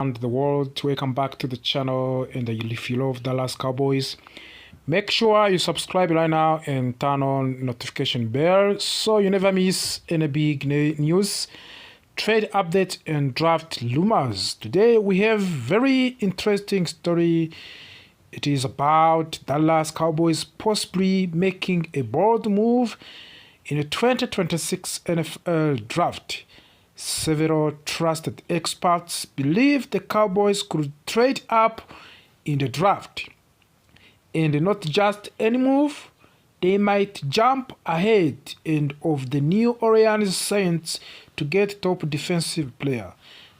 And the world, welcome back to the channel. And if you love Dallas Cowboys, make sure you subscribe right now and turn on notification bell so you never miss any big news, trade updates, and draft rumors. Today we have very interesting story. It is about Dallas Cowboys possibly making a bold move in the 2026 NFL draft. Several trusted experts believe the Cowboys could trade up in the draft. And not just any move, they might jump ahead of the New Orleans Saints to get top defensive player.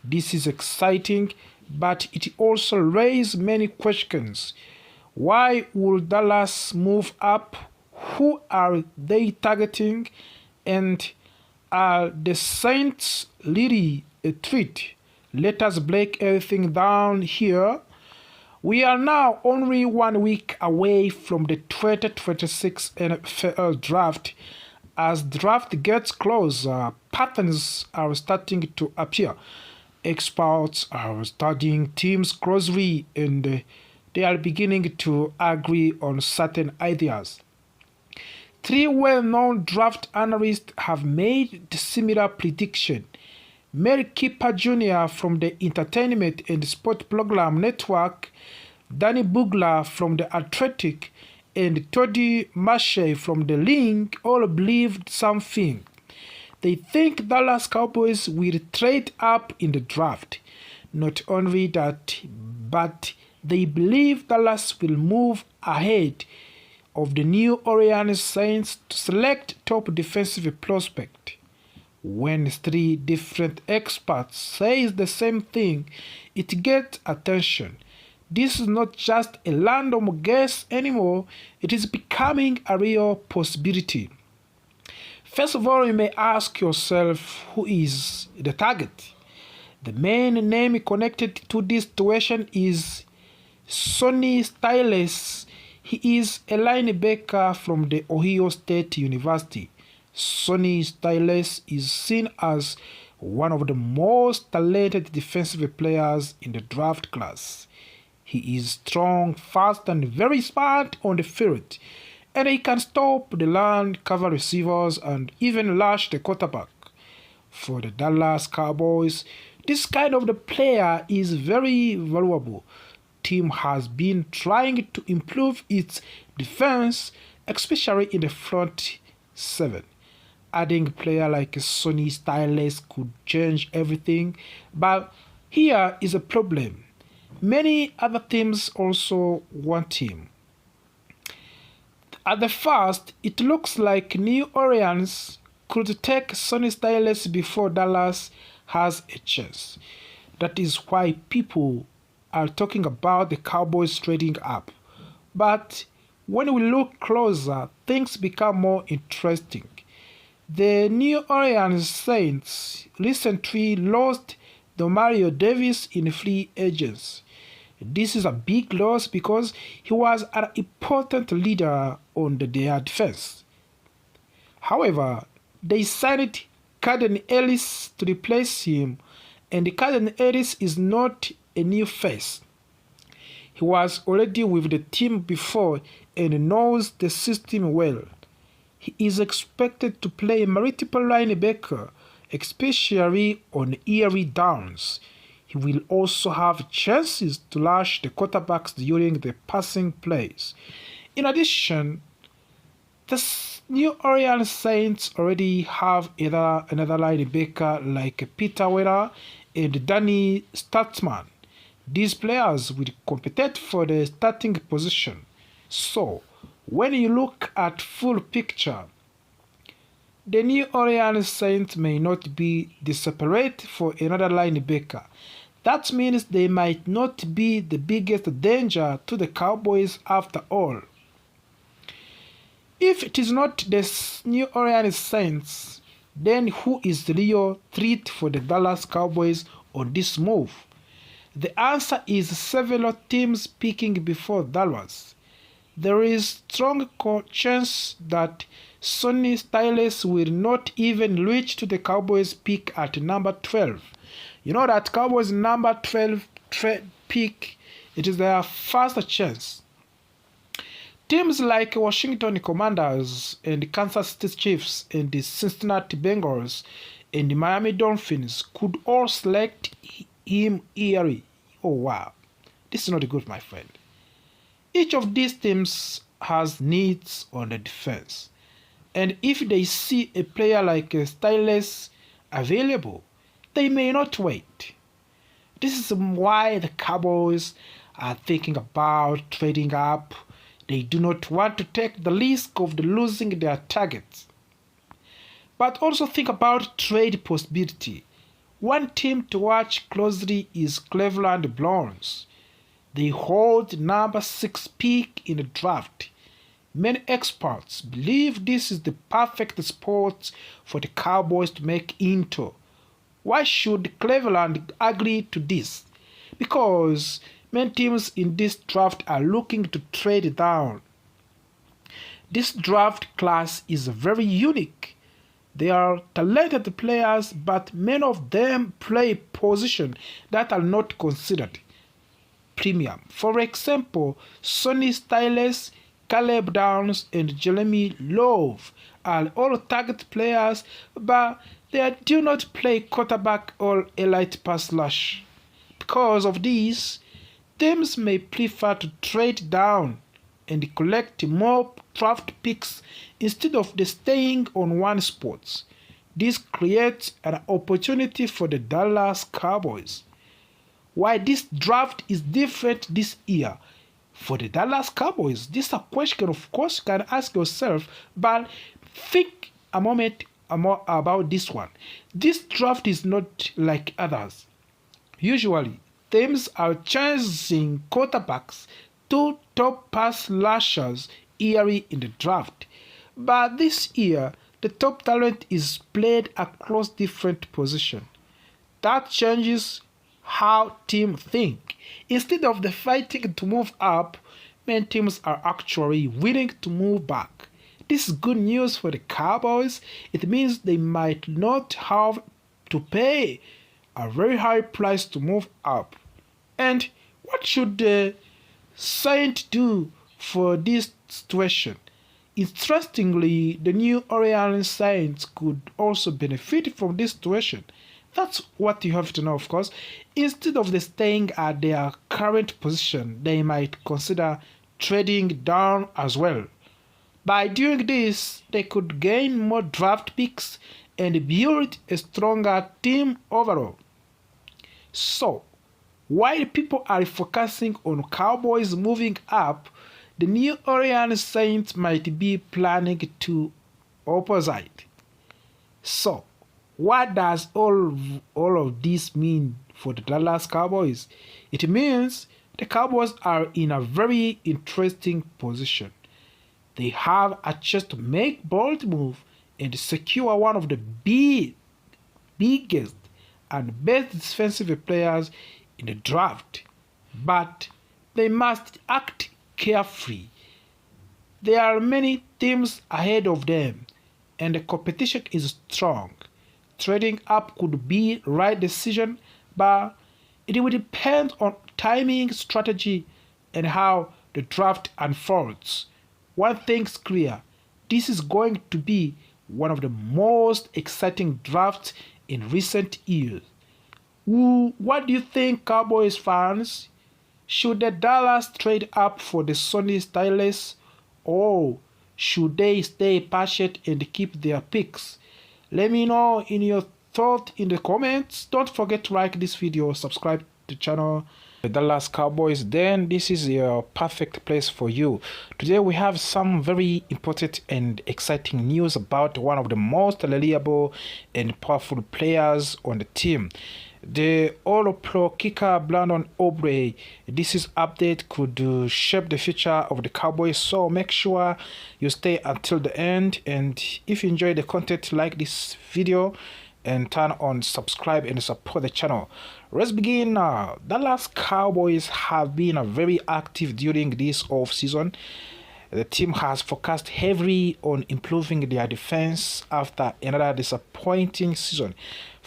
This is exciting, but it also raises many questions. Why would Dallas move up? Who are they targeting? And are the Saints really a threat? Let us break everything down here. We are now only 1 week away from the 2026 NFL draft. As the draft gets closer, patterns are starting to appear. Experts are studying teams closely and they are beginning to agree on certain ideas. Three well-known draft analysts have made similar prediction. Mel Kiper Jr. from the Entertainment and Sport Program Network, Danny Bugler from The Athletic, and Toddy Mache from The Link all believed something. They think Dallas Cowboys will trade up in the draft. Not only that, but they believe Dallas will move ahead of the New Orleans Saints to select top defensive prospect. When three different experts say the same thing, it gets attention. This is not just a random guess anymore, it is becoming a real possibility. First of all, you may ask yourself, who is the target? The main name connected to this situation is Sonny Styles. He is a linebacker from the Ohio State University. Sonny Styles is seen as one of the most talented defensive players in the draft class. He is strong, fast, and very smart on the field, and he can stop the run, cover receivers, and even rush the quarterback. For the Dallas Cowboys, this kind of the player is very valuable. Team has been trying to improve its defense, especially in the front seven. Adding a player like Sonny Styles could change everything, but here is a problem. Many other teams also want him. At the first, it looks like New Orleans could take Sonny Styles before Dallas has a chance. That is why people are talking about the Cowboys trading up. But when we look closer, things become more interesting. The New Orleans Saints recently lost Mario Davis in free agents. This is a big loss because he was an important leader on their defense. However, they signed Caden Ellis to replace him, and Caden Ellis is not a new face. He was already with the team before and knows the system well. He is expected to play multiple linebacker, especially on early downs. He will also have chances to rush the quarterbacks during the passing plays. In addition, the New Orleans Saints already have another linebacker like Peter Weller and Danny Statsman. These players will compete for the starting position. So, when you look at full picture, the New Orleans Saints may not be desperate for another linebacker. That means they might not be the biggest danger to the Cowboys after all. If it is not the New Orleans Saints, then who is the real threat for the Dallas Cowboys on this move? The answer is several teams picking before Dallas. There is strong chance that Sonny Styles will not even reach to the Cowboys pick at number 12. You know that Cowboys number 12 pick, it is their first chance. Teams like Washington Commanders and the Kansas City Chiefs and the Cincinnati Bengals and the Miami Dolphins could all select him early. Oh wow, this is not good, my friend. Each of these teams has needs on the defense, and if they see a player like Styles available, they may not wait. This is why the Cowboys are thinking about trading up. They do not want to take the risk of losing their targets. But also think about trade possibility. One team to watch closely is Cleveland Browns. They hold number 6 pick in the draft. Many experts believe this is the perfect spot for the Cowboys to make into. Why should Cleveland agree to this? Because many teams in this draft are looking to trade down. This draft class is very unique. They are talented players, but many of them play positions that are not considered premium. For example, Sonny Styles, Caleb Downs, and Jeremy Love are all target players, but they do not play quarterback or elite pass rush. Because of this, teams may prefer to trade down and collect more draft picks instead of staying on one spot. This creates an opportunity for the Dallas Cowboys. Why this draft is different this year for the Dallas Cowboys? This is a question, of course, you can ask yourself, but think a moment more about this one. This draft is not like others. Usually, teams are chasing quarterbacks to top pass rushers early in the draft. But this year, the top talent is played across different positions. That changes how teams think. Instead of the fighting to move up, many teams are actually willing to move back. This is good news for the Cowboys. It means they might not have to pay a very high price to move up. And what should the Saints do for this situation? Interestingly, the New Orleans Saints could also benefit from this situation. That's what you have to know, of course. Instead of staying at their current position, they might consider trading down as well. By doing this, they could gain more draft picks and build a stronger team overall. So, while people are focusing on Cowboys moving up, the New Orleans Saints might be planning to opposite. So, what does all of this mean for the Dallas Cowboys? It means the Cowboys are in a very interesting position. They have a chance to make bold move and secure one of the biggest and best defensive players in the draft. But they must act carefully. There are many teams ahead of them, and the competition is strong. Trading up could be the right decision, but it will depend on timing, strategy, and how the draft unfolds. One thing's clear, this is going to be one of the most exciting drafts in recent years. What do you think, Cowboys fans? Should the Dallas trade up for the Sonny Styles, or should they stay patient and keep their picks? Let me know in your thought in the comments. Don't forget to like this video, subscribe to the channel. The Dallas Cowboys, then this is a perfect place for you. Today we have some very important and exciting news about one of the most reliable and powerful players on the team. The All-Pro kicker Brandon Aubrey. This is update could shape the future of the Cowboys, so make sure you stay until the end. And if you enjoy the content, like this video and turn on subscribe and support the channel. Let's begin now. Dallas Cowboys have been very active during this off season. The team has focused heavily on improving their defense after another disappointing season.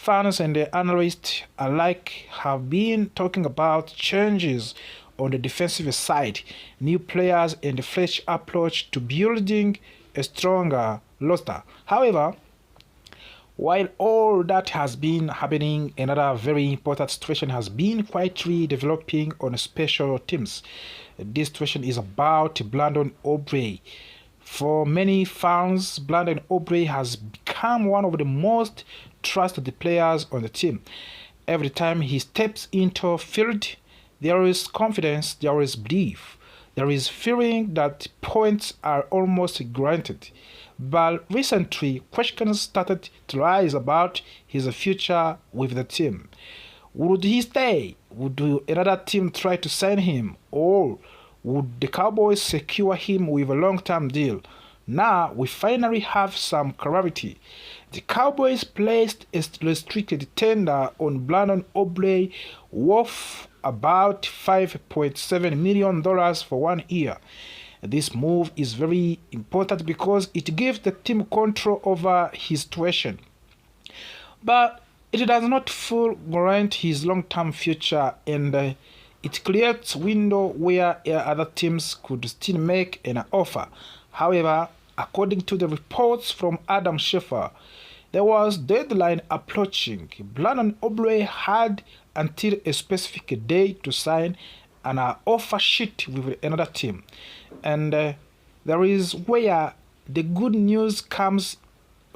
Fans and the analysts alike have been talking about changes on the defensive side, new players, and a fresh approach to building a stronger roster. However, while all that has been happening, another very important situation has been quietly developing on special teams. This situation is about Brandon Aubrey. For many fans, Brandon Aubrey has become one of the most trusted players on the team. Every time he steps into field, there is confidence, there is belief, there is feeling that points are almost granted. But recently, questions started to rise about his future with the team. Would he stay? Would another team try to sign him? Or would the Cowboys secure him with a long-term deal? Now we finally have some clarity. The Cowboys placed a restricted tender on Brandon Aubrey worth about $5.7 million for 1 year. This move is very important because it gives the team control over his situation. But it does not fully guarantee his long-term future, and it creates a window where other teams could still make an offer. However, according to the reports from Adam Schefter, there was deadline approaching. Brandon Aubrey had until a specific day to sign an offer sheet with another team. And there is where the good news comes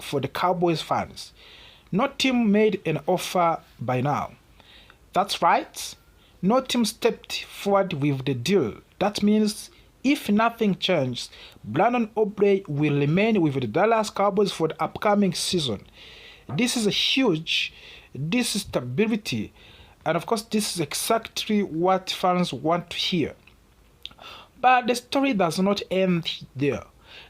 for the Cowboys fans. No team made an offer by now. That's right. No team stepped forward with the deal. That means if nothing changes, Brandon Aubrey will remain with the Dallas Cowboys for the upcoming season. This is a huge, this is stability. And of course, this is exactly what fans want to hear. But the story does not end there.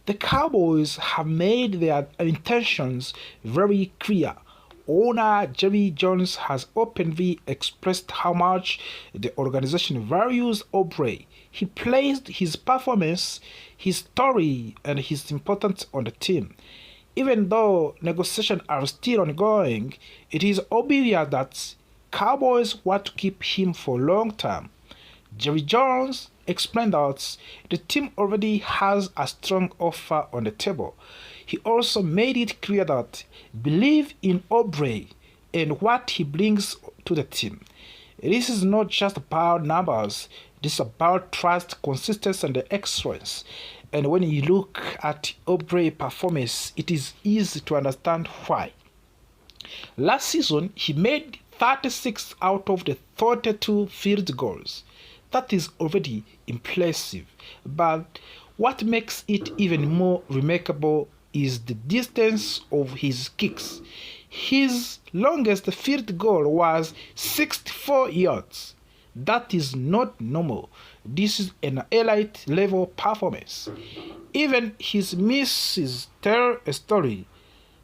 The Cowboys have made their intentions very clear. Owner Jerry Jones has openly expressed how much the organization values Aubrey. He placed his performance, his story, and his importance on the team. Even though negotiations are still ongoing, it is obvious that Cowboys want to keep him for long term. Jerry Jones explained that the team already has a strong offer on the table. He also made it clear that believe in Aubrey and what he brings to the team. This is not just about numbers, this is about trust, consistency, and excellence. And when you look at Aubrey's performance, it is easy to understand why. Last season, he made 36 out of the 32 field goals. That is already impressive. But what makes it even more remarkable is the distance of his kicks. His longest field goal was 64 yards. That is not normal. This is an elite level performance. Even his misses tell a story.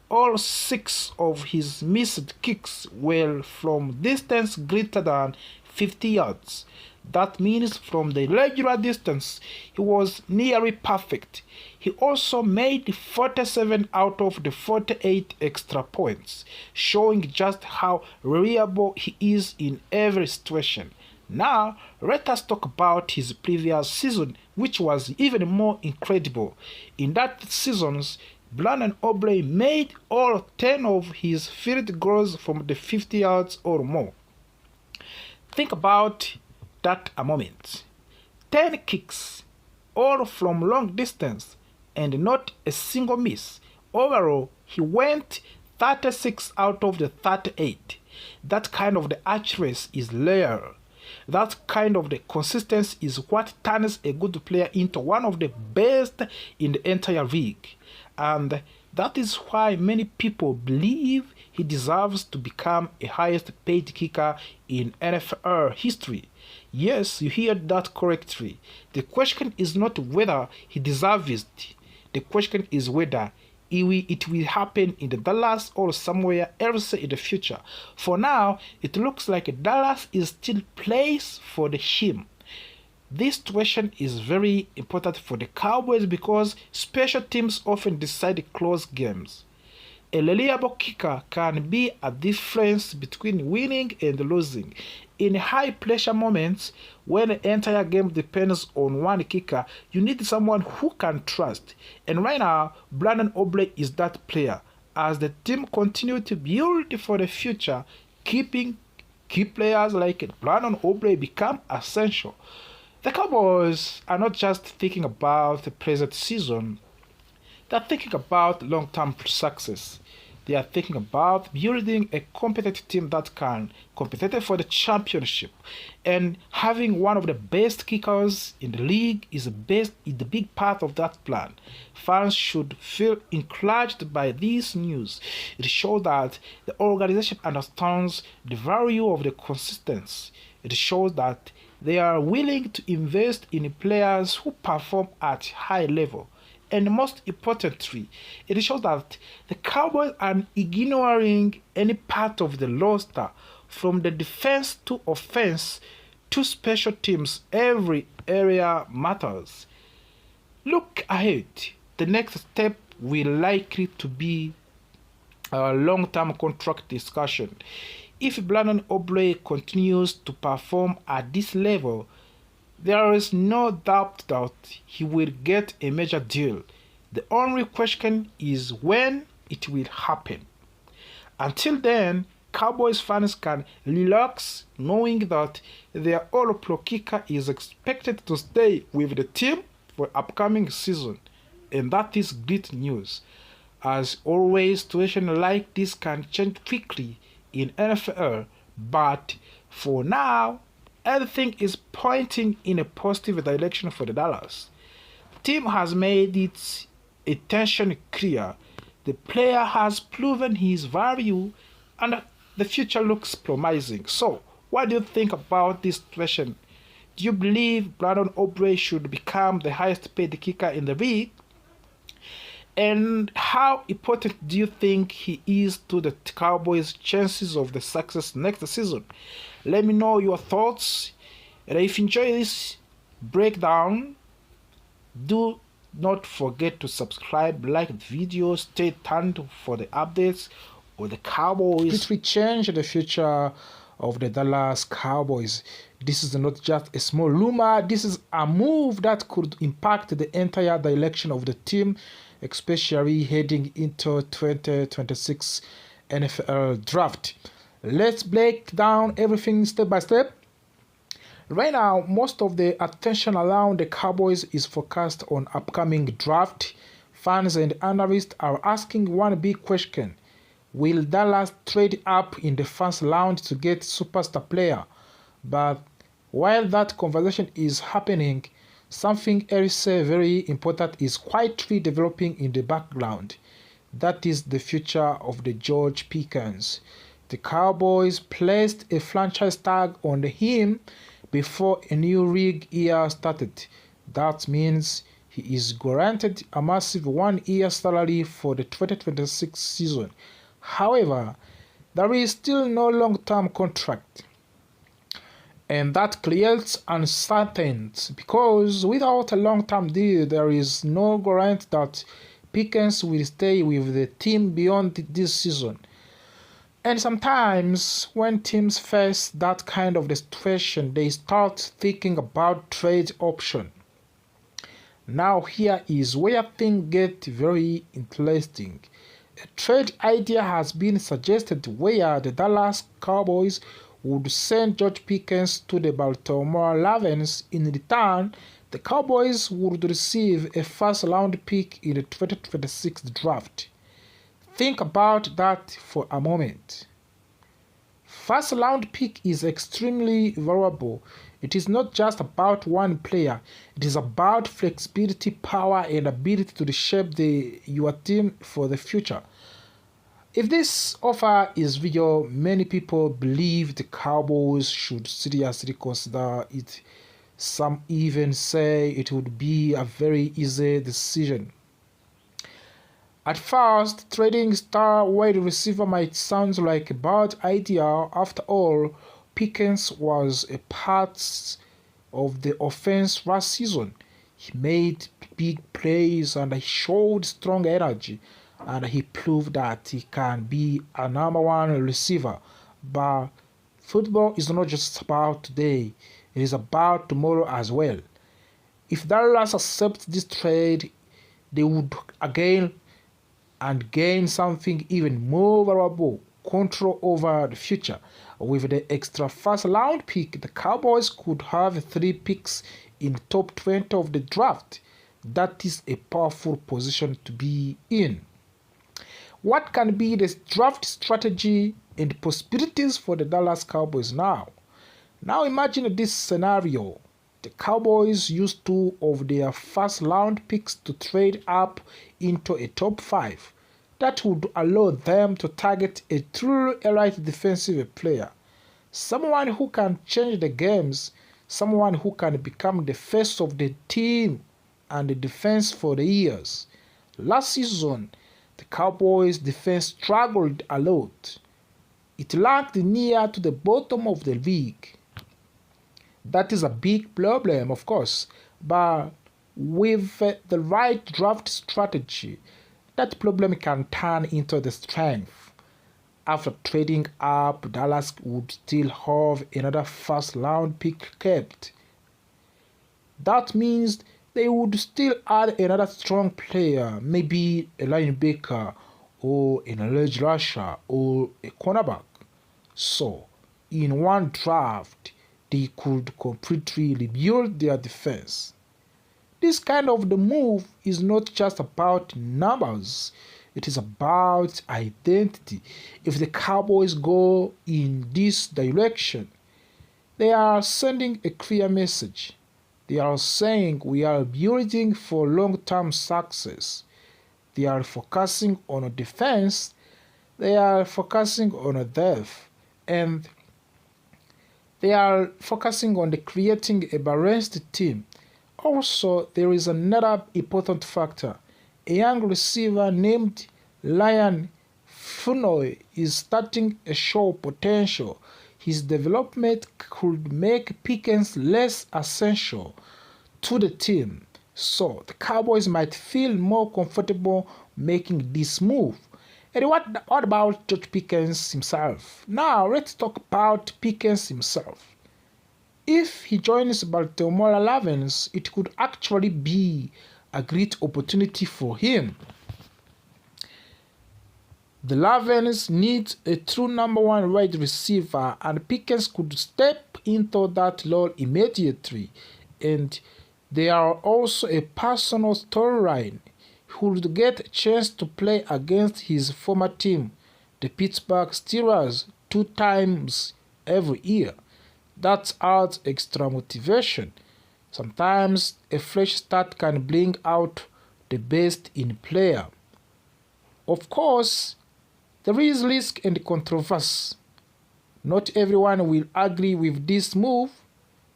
All 6 of his missed kicks were from distance greater than 50 yards. That means from the regular distance, he was nearly perfect. He also made 47 out of the 48 extra points, showing just how reliable he is in every situation. Now, let us talk about his previous season, which was even more incredible. In that season, Brandon Aubrey made all 10 of his field goals from the 50 yards or more. Think about that a moment. 10 kicks, all from long distance, and not a single miss. Overall, he went 36 out of the 38. That kind of the accuracy is rare. That kind of the consistency is what turns a good player into one of the best in the entire league. And that is why many people believe he deserves to become a highest paid kicker in NFL history. Yes, you heard that correctly. The question is not whether he deserves it. The question is whether it will happen in the Dallas or somewhere else in the future. For now, it looks like Dallas is still place for him. This situation is very important for the Cowboys because special teams often decide close games. A reliable kicker can be a difference between winning and losing. In high-pressure moments, when the entire game depends on one kicker, you need someone who can trust. And right now, Brandon Aubrey is that player. As the team continue to build for the future, keeping key players like Brandon Aubrey become essential. The Cowboys are not just thinking about the present season, they are thinking about long-term success. They are thinking about building a competent team that can compete for the championship. And having one of the best kickers in the league is the big part of that plan. Fans should feel encouraged by this news. It shows that the organization understands the value of the consistency. It shows that they are willing to invest in players who perform at high level. And most importantly, it shows that the Cowboys are ignoring any part of the roster, from the defense to offense to special teams. Every area matters. Look ahead. The next step will likely to be a long-term contract discussion. If Brandon Aubrey continues to perform at this level, there is no doubt that he will get a major deal. The only question is when it will happen. Until then, Cowboys fans can relax knowing that their all-pro kicker is expected to stay with the team for upcoming season. And that is great news. As always, situations like this can change quickly in NFL, but for now, everything is pointing in a positive direction for the Dallas. The team has made its intention clear. The player has proven his value and the future looks promising. So, what do you think about this situation? Do you believe Brandon Aubrey should become the highest paid kicker in the league? And how important do you think he is to the Cowboys' chances of the success next season? Let me know your thoughts. And if you enjoy this breakdown, do not forget to subscribe, like the video, stay tuned for the updates of the Cowboys. It will change the future of the Dallas Cowboys. This is not just a small rumor, this is a move that could impact the entire direction of the team, especially heading into 2026 NFL draft. Let's break down everything step by step. Right now, most of the attention around the Cowboys is focused on upcoming draft. Fans and analysts are asking one big question. Will Dallas trade up in the first round to get superstar player? But while that conversation is happening, something else very important is quietly developing in the background. That is the future of the George Pickens. The Cowboys placed a franchise tag on him before a new league year started. That means he is guaranteed a massive one-year salary for the 2026 season. However, there is still no long-term contract. And that creates uncertainty because without a long-term deal, there is no guarantee that Pickens will stay with the team beyond this season. And sometimes when teams face that kind of situation, they start thinking about trade option. Now here is where things get very interesting. A trade idea has been suggested where the Dallas Cowboys would send George Pickens to the Baltimore Ravens. In return, the Cowboys would receive a first-round pick in the 2026 draft. Think about that for a moment. First-round pick is extremely valuable. It is not just about one player. It is about flexibility, power, and ability to reshape your team for the future. If this offer is real, many people believe the Cowboys should seriously consider it. Some even say it would be a very easy decision. At first, trading star wide receiver might sound like a bad idea. After all, Pickens was a part of the offense last season. He made big plays and he showed strong energy. and he proved that he can be a number one receiver. But football is not just about today, it is about tomorrow as well. If Dallas accepts this trade, they would again and gain something even more valuable: control over the future. With the extra first round pick, the Cowboys could have 3 picks in the top 20 of the draft. That is a powerful position to be in. What can be the draft strategy and possibilities for the Dallas Cowboys now? Now imagine this scenario. The Cowboys use 2 of their first round picks to trade up into a top 5. That would allow them to target a true elite defensive player. Someone who can change the games, someone who can become the face of the team and the defense for the years. Last season, the Cowboys' defense struggled a lot. It ranked near to the bottom of the league. That is a big problem, of course, but with the right draft strategy, that problem can turn into the strength. After trading up, Dallas would still have another first round pick kept. That means they would still add another strong player, maybe a linebacker or an edge rusher or a cornerback. So, in one draft, they could completely rebuild their defense. This kind of the move is not just about numbers, it is about identity. If the Cowboys go in this direction, they are sending a clear message. They are saying we are building for long-term success. They are focusing on defense, they are focusing on depth, and they are focusing on creating a balanced team. Also, there is another important factor. A young receiver named Ryan Funoy is starting to show potential. His development could make Pickens less essential to the team, so the Cowboys might feel more comfortable making this move. And what about George Pickens himself? Now let's talk about Pickens himself. If he joins Baltimore Ravens, it could actually be a great opportunity for him. The Ravens need a true number 1 wide receiver, and Pickens could step into that role immediately. And there are also a personal storyline. He would get a chance to play against his former team, the Pittsburgh Steelers, 2 times every year. That adds extra motivation. Sometimes a fresh start can bring out the best in a player. Of course, there is risk and controversy. Not everyone will agree with this move.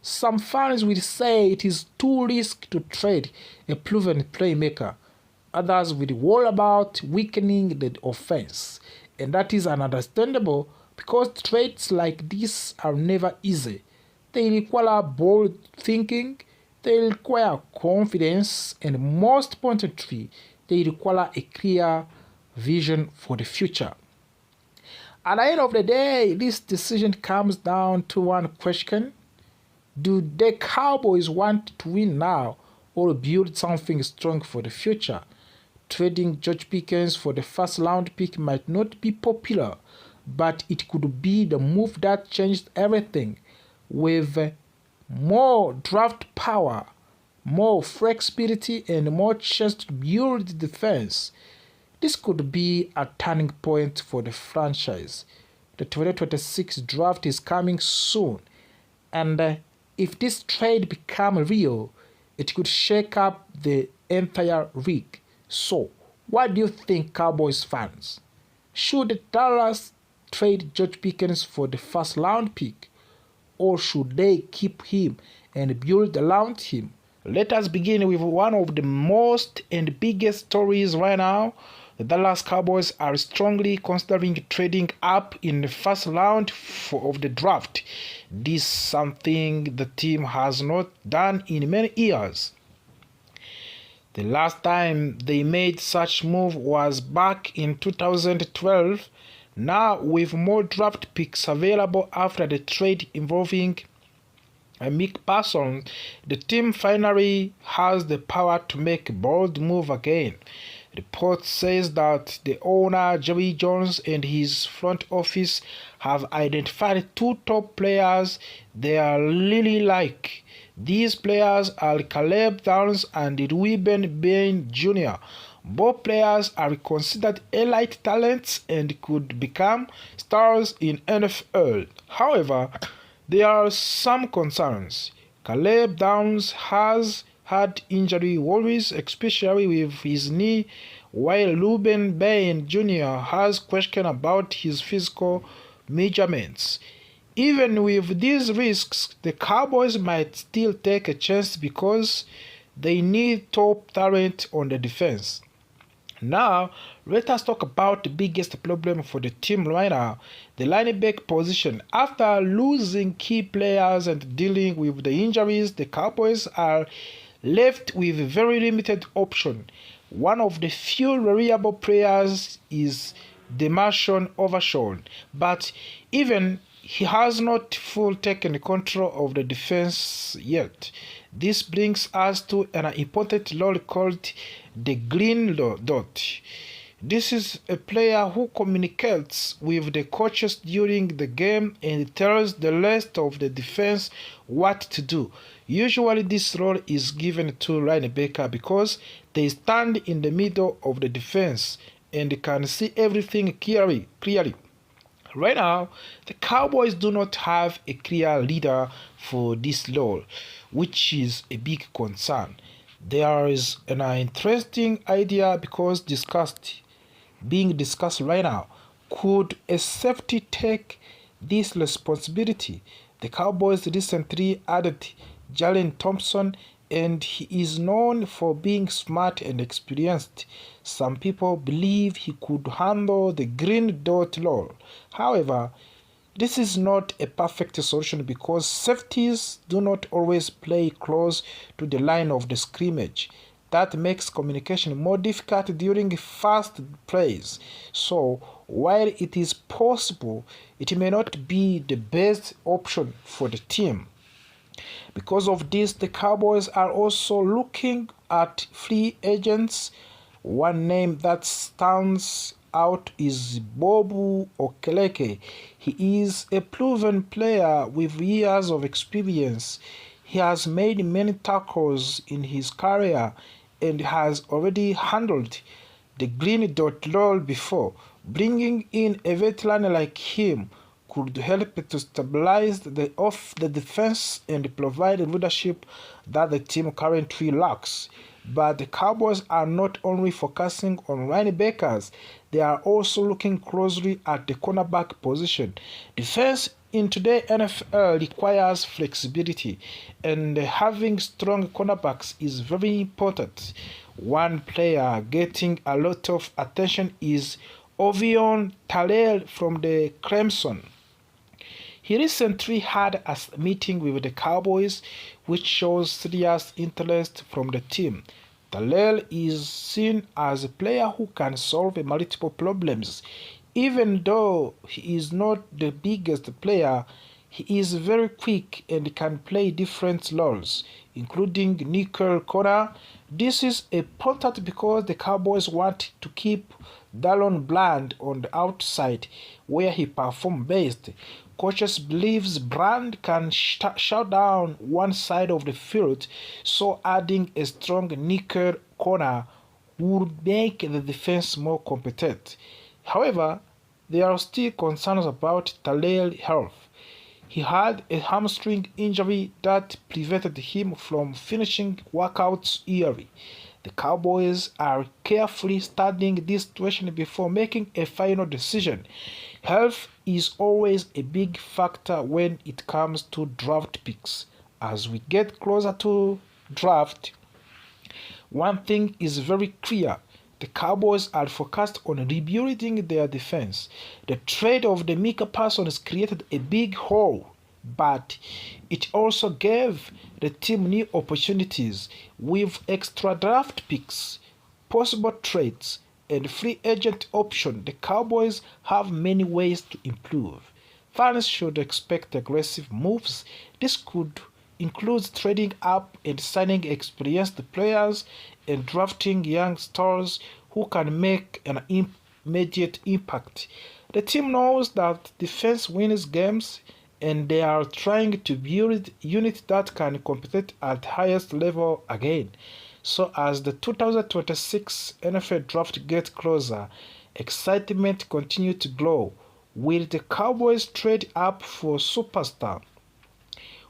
Some fans will say it is too risky to trade a proven playmaker. Others will worry about weakening the offense, and that is understandable because trades like this are never easy. They require bold thinking, they require confidence, and most importantly, they require a clear vision for the future. At the end of the day, this decision comes down to one question. Do the Cowboys want to win now or build something strong for the future? Trading George Pickens for the first round pick might not be popular, but it could be the move that changed everything. With more draft power, more flexibility, and more chance to build defense, this could be a turning point for the franchise. The 2026 draft is coming soon, and if this trade becomes real, it could shake up the entire league. So, what do you think, Cowboys fans? Should Dallas trade George Pickens for the first round pick, or should they keep him and build around him? Let us begin with one of the most and biggest stories right now. The Dallas Cowboys are strongly considering trading up in the first round of the draft. This is something the team has not done in many years. The last time they made such move was back in 2012. Now, with more draft picks available after the trade involving Mick Parsons, the team finally has the power to make a bold move again. Report says that the owner Jerry Jones and his front office have identified two top players they are really like. These players are Caleb Downs and Ruben Bain Jr. Both players are considered elite talents and could become stars in NFL. However, there are some concerns. Caleb Downs has had injury worries, especially with his knee, while Ruben Bain Jr. has questions about his physical measurements. Even with these risks, the Cowboys might still take a chance because they need top talent on the defense. Now, let us talk about the biggest problem for the team right now, the linebacker position. After losing key players and dealing with the injuries, the Cowboys are left with a very limited option. One of the few reliable players is Demarshon Overshawn, but even he has not fully taken control of the defense yet. This brings us to an important role called the green dot. This is a player who communicates with the coaches during the game and tells the rest of the defense what to do. Usually this role is given to linebacker because they stand in the middle of the defense and can see everything clearly. Right now, the Cowboys do not have a clear leader for this role, which is a big concern. There is an interesting idea being discussed right now. Could a safety take this responsibility? The Cowboys recently added Jalen Thompson, and he is known for being smart and experienced. Some people believe he could handle the green dot role. However, this is not a perfect solution because safeties do not always play close to the line of the scrimmage. That makes communication more difficult during fast plays. So, while it is possible, it may not be the best option for the team. Because of this, the Cowboys are also looking at free agents. One name that stands out is Bobu Okeleke. He is a proven player with years of experience. He has made many tackles in his career and has already handled the green dot role before. Bringing in a veteran like him could help to stabilize the defense and provide the leadership that the team currently lacks. But the Cowboys are not only focusing on linebackers, they are also looking closely at the cornerback position. Defense in today's NFL requires flexibility, and having strong cornerbacks is very important. One player getting a lot of attention is Ovion Talel from the Clemson. He recently had a meeting with the Cowboys, which shows serious interest from the team. Talel is seen as a player who can solve multiple problems. Even though he is not the biggest player, he is very quick and can play different roles, including nickel corner. This is important because the Cowboys want to keep Dallon Bland on the outside, where he performs best. Coaches believes Brand can shut down one side of the field, so adding a strong nickel corner would make the defense more competent. However, there are still concerns about Talel's health. He had a hamstring injury that prevented him from finishing workouts early. The Cowboys are carefully studying this situation before making a final decision. Health is always a big factor when it comes to draft picks. As we get closer to draft, one thing is very clear. The Cowboys are focused on rebuilding their defense. The trade of the Micah Parsons created a big hole but it also gave the team new opportunities with extra draft picks, possible trades, and free agent option. The Cowboys have many ways to improve. Fans should expect aggressive moves. This could include trading up and signing experienced players and drafting young stars who can make an immediate impact. The team knows that defense wins games and they are trying to build units that can compete at highest level again. So as the 2026 NFL draft gets closer, excitement continues to grow. Will the Cowboys trade up for superstar?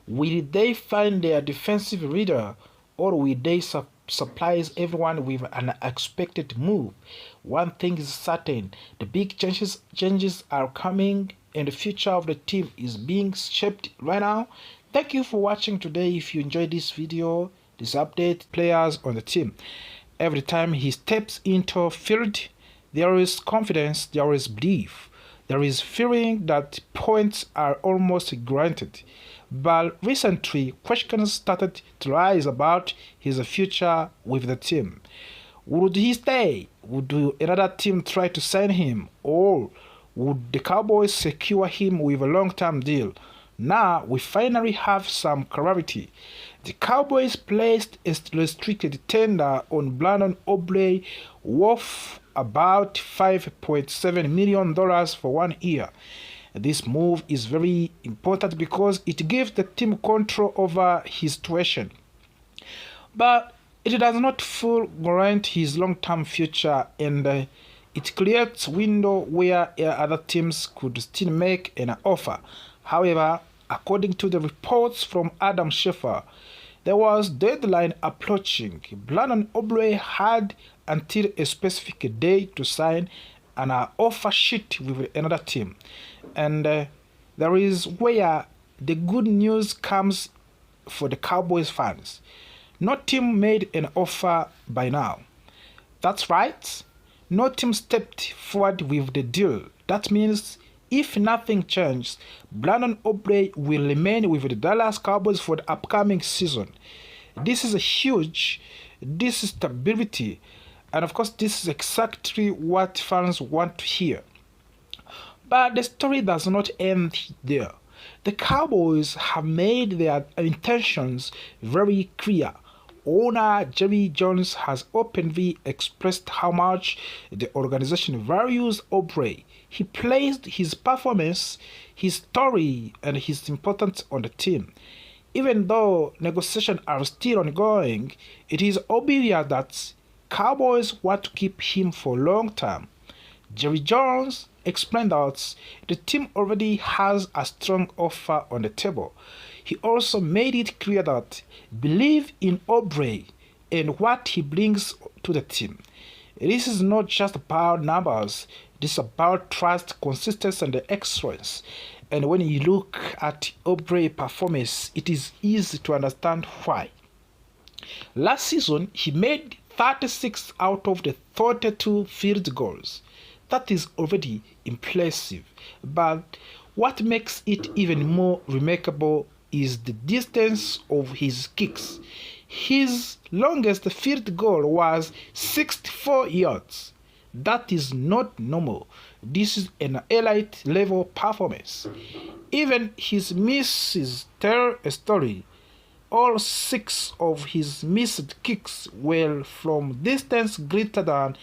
Will they find their defensive leader, or will they surprise everyone with an unexpected move? One thing is certain, the big changes are coming and the future of the team is being shaped right now. Thank you for watching today. If you enjoyed this video, this update, players on the team, every time he steps into field, there is confidence, there is belief, there is feeling that points are almost granted. But recently, questions started to rise about his future with the team. Would he stay? Would another team try to sign him? Or would the Cowboys secure him with a long-term deal? Now we finally have some clarity. The Cowboys placed a restricted tender on Brandon Aubrey worth about $5.7 million for 1 year. This move is very important because it gives the team control over his situation. But it does not fully guarantee his long-term future, and it creates a window where other teams could still make an offer. However, according to the reports from Adam Schefter, there was deadline approaching. Brandon Aubrey had until a specific day to sign an offer sheet with another team. And there is where the good news comes for the Cowboys fans. No team made an offer by now. That's right. No team stepped forward with the deal. That means if nothing changes, Brandon Aubrey will remain with the Dallas Cowboys for the upcoming season. This is a huge, this is stability, and of course this is exactly what fans want to hear. But the story does not end there. The Cowboys have made their intentions very clear. Owner Jerry Jones has openly expressed how much the organization values Aubrey. He placed his performance, his story, and his importance on the team. Even though negotiations are still ongoing, it is obvious that Cowboys want to keep him for long term. Jerry Jones explained that the team already has a strong offer on the table. He also made it clear that believe in Aubrey and what he brings to the team. This is not just about numbers, this is about trust, consistency, and excellence. And when you look at Aubrey's performance, it is easy to understand why. Last season, he made 36 out of the 32 field goals. That is already impressive. But what makes it even more remarkable is the distance of his kicks. His longest field goal was 64 yards. That is not normal. This is an elite level performance. Even his misses tell a story. All 6 of his missed kicks were from distance greater than